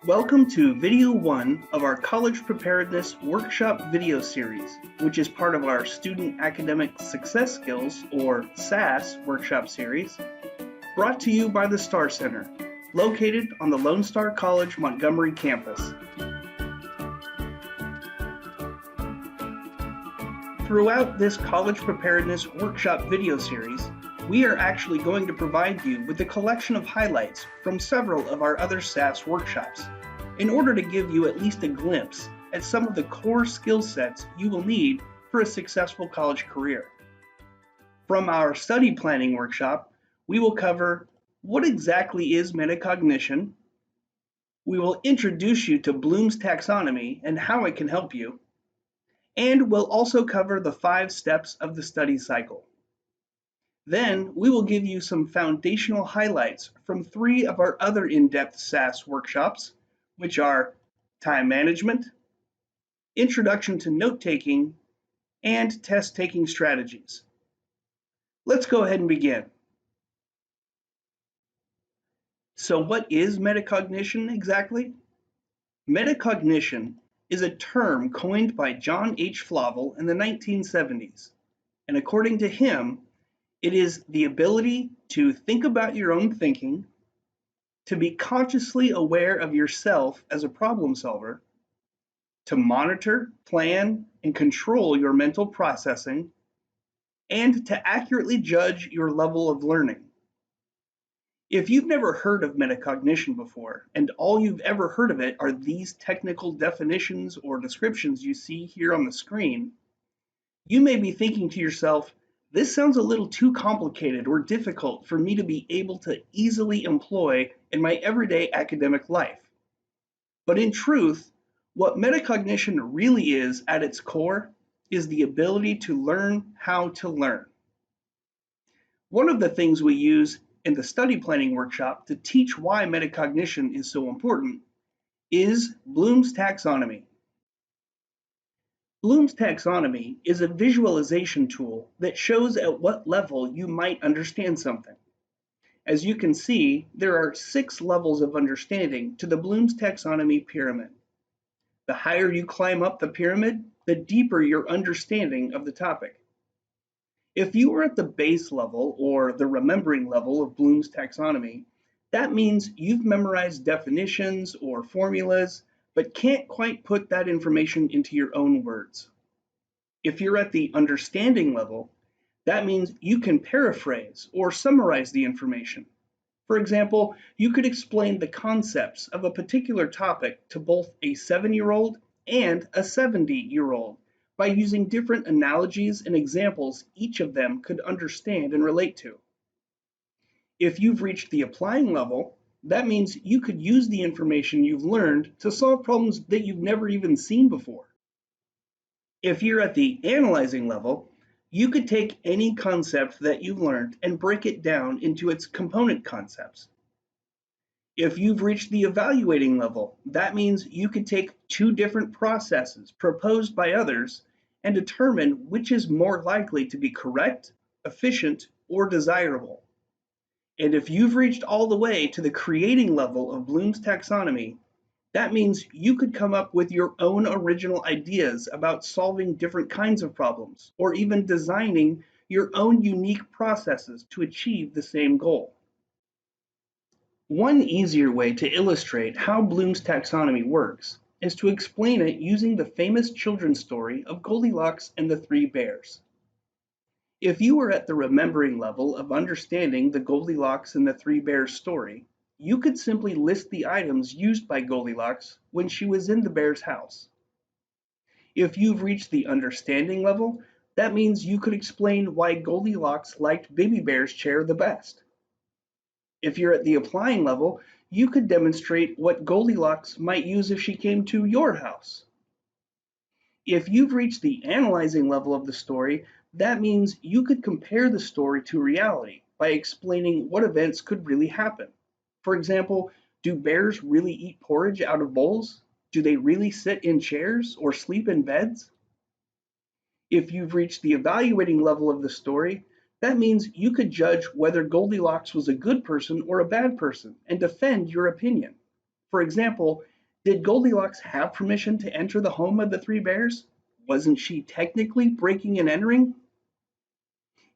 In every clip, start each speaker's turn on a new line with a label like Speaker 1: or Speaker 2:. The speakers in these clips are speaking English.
Speaker 1: Welcome to video 1 of our College Preparedness Workshop video series, which is part of our Student Academic Success Skills, or SAS, workshop series, brought to you by the Star Center, located on the Lone Star College Montgomery campus. Throughout this College Preparedness Workshop video series, we are actually going to provide you with a collection of highlights from several of our other SAS workshops in order to give you at least a glimpse at some of the core skill sets you will need for a successful college career. From our study planning workshop, we will cover what exactly is metacognition. We will introduce you to Bloom's taxonomy and how it can help you. And we'll also cover the 5 steps of the study cycle. Then we will give you some foundational highlights from 3 of our other in-depth SAS workshops, which are time management, introduction to note-taking, and test-taking strategies. Let's go ahead and begin. So what is metacognition exactly? Metacognition is a term coined by John H. Flavel in the 1970s, and according to him, it is the ability to think about your own thinking, to be consciously aware of yourself as a problem solver, to monitor, plan, and control your mental processing, and to accurately judge your level of learning. If you've never heard of metacognition before, and all you've ever heard of it are these technical definitions or descriptions you see here on the screen, you may be thinking to yourself, this sounds a little too complicated or difficult for me to be able to easily employ in my everyday academic life. But in truth, what metacognition really is at its core is the ability to learn how to learn. One of the things we use in the study planning workshop to teach why metacognition is so important is Bloom's taxonomy. Bloom's taxonomy is a visualization tool that shows at what level you might understand something. As you can see, there are 6 levels of understanding to the Bloom's taxonomy pyramid. The higher you climb up the pyramid, the deeper your understanding of the topic. If you are at the base level, or the remembering level of Bloom's taxonomy, that means you've memorized definitions or formulas, but can't quite put that information into your own words. If you're at the understanding level, that means you can paraphrase or summarize the information. For example, you could explain the concepts of a particular topic to both a 7-year-old and a 70-year-old by using different analogies and examples each of them could understand and relate to. If you've reached the applying level, that means you could use the information you've learned to solve problems that you've never even seen before. If you're at the analyzing level, you could take any concept that you've learned and break it down into its component concepts. If you've reached the evaluating level, that means you could take 2 different processes proposed by others and determine which is more likely to be correct, efficient, or desirable. And if you've reached all the way to the creating level of Bloom's taxonomy, that means you could come up with your own original ideas about solving different kinds of problems, or even designing your own unique processes to achieve the same goal. One easier way to illustrate how Bloom's taxonomy works is to explain it using the famous children's story of Goldilocks and the 3 bears. If you were at the remembering level of understanding the Goldilocks and the 3 bears story, you could simply list the items used by Goldilocks when she was in the bear's house. If you've reached the understanding level, that means you could explain why Goldilocks liked Baby Bear's chair the best. If you're at the applying level, you could demonstrate what Goldilocks might use if she came to your house. If you've reached the analyzing level of the story, that means you could compare the story to reality by explaining what events could really happen. For example, do bears really eat porridge out of bowls? Do they really sit in chairs or sleep in beds? If you've reached the evaluating level of the story, that means you could judge whether Goldilocks was a good person or a bad person and defend your opinion. For example, did Goldilocks have permission to enter the home of the three bears? Wasn't she technically breaking and entering?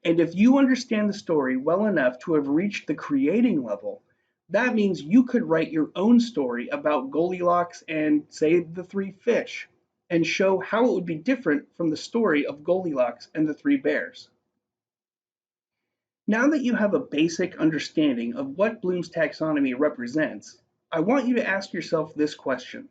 Speaker 1: And if you understand the story well enough to have reached the creating level, that means you could write your own story about Goldilocks and, say, the three fish, and show how it would be different from the story of Goldilocks and the three bears. Now that you have a basic understanding of what Bloom's taxonomy represents, I want you to ask yourself this question.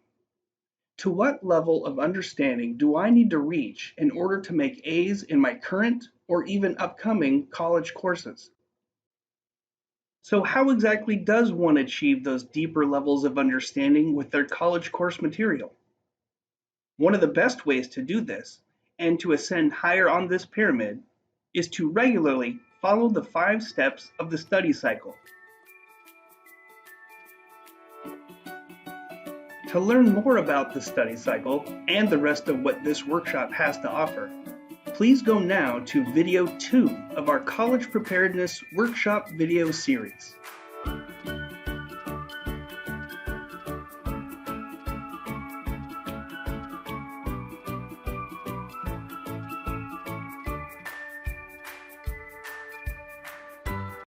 Speaker 1: To what level of understanding do I need to reach in order to make A's in my current or even upcoming college courses? So how exactly does one achieve those deeper levels of understanding with their college course material? One of the best ways to do this, and to ascend higher on this pyramid, is to regularly follow the 5 steps of the study cycle. To learn more about the study cycle and the rest of what this workshop has to offer, please go now to video 2 of our College Preparedness Workshop video series.